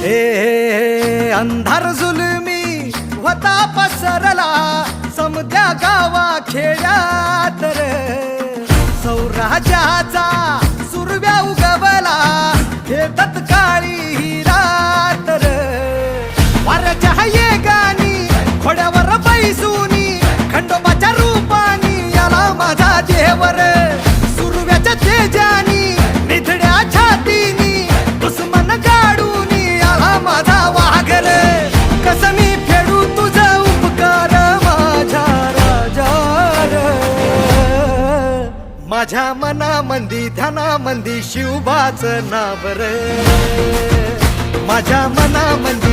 हे अंधार जुलमी होता पसरला समद्या गावा खेड्यात रे, सौराज्याचा सुरव्या उगवला हे तत्काळी ही रात रे. वाऱ्याच्या येगानी खोड्यावर बैसूनी खंडोबाच्या रूपानी याला माझा देवर, सुरव्याच्या तेजानी निधड्या छातीनी दुश्मन गाडूनी याला माझा वाघर. कसं मी फेडू तुझा उपकार माझ्या राजा रे. माझ्या मनामंदी ध्यानामंदी शिवबाचं नाव रे, माझ्या मनामंदी